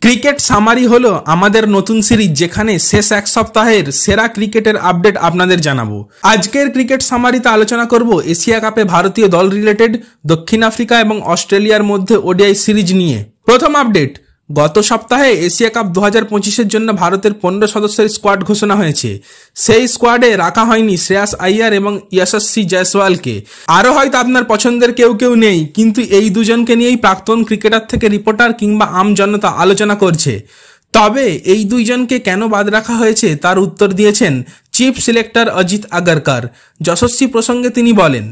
Cricket summary হলো আমাদের নতুন সিরিজ, যেখানে শেষ এক সপ্তাহের সেরা ক্রিকেটের আপডেট আপনাদের জানাবো। আজকের ক্রিকেট সামারিতে আলোচনা করব এশিয়া কাপে ভারতীয় দল রিলেটেড, দক্ষিণ আফ্রিকা এবং অস্ট্রেলিয়ার মধ্যে ওডিআই সিরিজ নিয়ে। প্রথম আপডেট, গত সপ্তাহে এশিয়া কাপ 2025-এর জন্য ভারতের 15 সদস্যের স্কোয়াড ঘোষণা হয়েছে। সেই স্কোয়াডে রাখা হয়নি শ্রেয়াস আইয়ার এবং যশস্বী জয়সওয়ালকে। আরও হয়তো আপনার পছন্দের কেউ নেই, কিন্তু এই দুজনকে নিয়েই প্রাক্তন ক্রিকেটার থেকে রিপোর্টার কিংবা আম জনতা আলোচনা করছে। তবে এই দুইজনকে কেন বাদ রাখা হয়েছে তার উত্তর দিয়েছেন চিফ সিলেক্টর অজিত আগারকার। যশস্বী প্রসঙ্গে তিনি বলেন,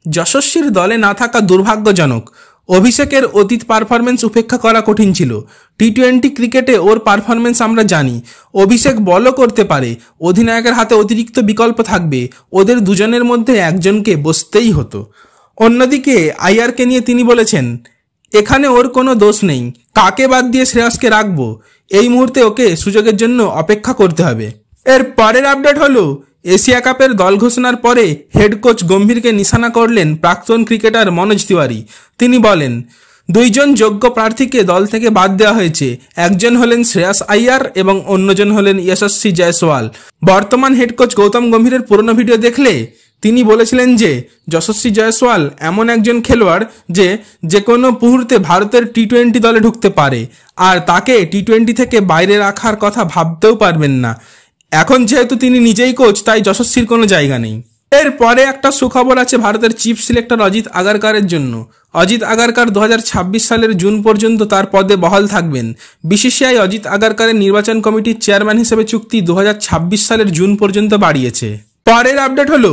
যশস্বীর দলে না থাকা দুর্ভাগ্যজনক। অভিষেকের অতীত পারফরমেন্স উপেক্ষা করা কঠিন ছিল। টি-20 ক্রিকেটে ওর পারফরমেন্স আমরা জানি। অভিষেক বলও করতে পারে, অধিনায়কের হাতে অতিরিক্ত বিকল্প থাকবে, ওদের দুজনের মধ্যে একজনকে বসতেই হতো। অন্যদিকে আইয়ারকে নিয়ে তিনি বলেছেন, এখানে ওর কোনো দোষ নেই, কাকে বাদ দিয়ে শ্রেয়াসকে রাখবো, এই মুহূর্তে ওকে সুযোগের জন্য অপেক্ষা করতে হবে। এর পরের আপডেট হলো, এশিয়া কাপের দল ঘোষণার পরে হেড কোচ গম্ভীরকে নিশানা করলেন প্রাক্তন ক্রিকেটার মনোজ তিওয়ারি। তিনি বলেন, দুইজন যোগ্য প্রার্থীকে দল থেকে বাদ দেওয়া হয়েছে। একজন হলেন শ্রেয়াস আইয়ার এবং অন্যজন হলেন যশস্বী জয়সওয়াল। বর্তমান হেড কোচ গৌতম গম্ভীরের পুরনো ভিডিও দেখলে তিনি বলেছিলেন যে যশস্বী জয়সওয়াল এমন একজন খেলোয়াড় যে কোনো মুহূর্তে ভারতের টি-20 দলে ঢুকতে পারে, আর তাকে টি-20 থেকে বাইরে রাখার কথা ভাবতেও পারবেন না। এখন যেহেতু তিনি নিজেই কোচ, তাই যশস্বীর কোনো জায়গা নেই। এরপরে একটা সুখবর আছে ভারতের চিফ সিলেক্টর অজিত আগারকারের জন্য। অজিত আগারকার 2026 সালের জুন পর্যন্ত তার পদে বহাল থাকবেন। বিসিসিআই অজিত আগারকারের নির্বাচন কমিটির চেয়ারম্যান হিসেবে চুক্তি 2026 সালের জুন পর্যন্ত বাড়িয়েছে। পরের আপডেট হলো,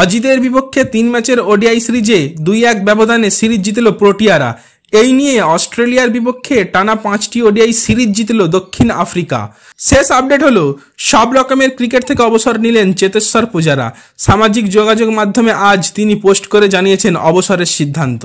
অজিতের বিপক্ষে 3 ম্যাচের ওডিআই সিরিজে 2-1 ব্যবধানে সিরিজ জিতল প্রোটিয়ারা। এই নিয়ে অস্ট্রেলিয়ার বিপক্ষে টানা 5টি ওডিআই সিরিজ জিতল দক্ষিণ আফ্রিকা। শেষ আপডেট হলো, সব রকমের ক্রিকেট থেকে অবসর নিলেন চেতেশ্বর পূজারা। সামাজিক যোগাযোগ মাধ্যমে আজ তিনি পোস্ট করে জানিয়েছেন অবসরের সিদ্ধান্ত।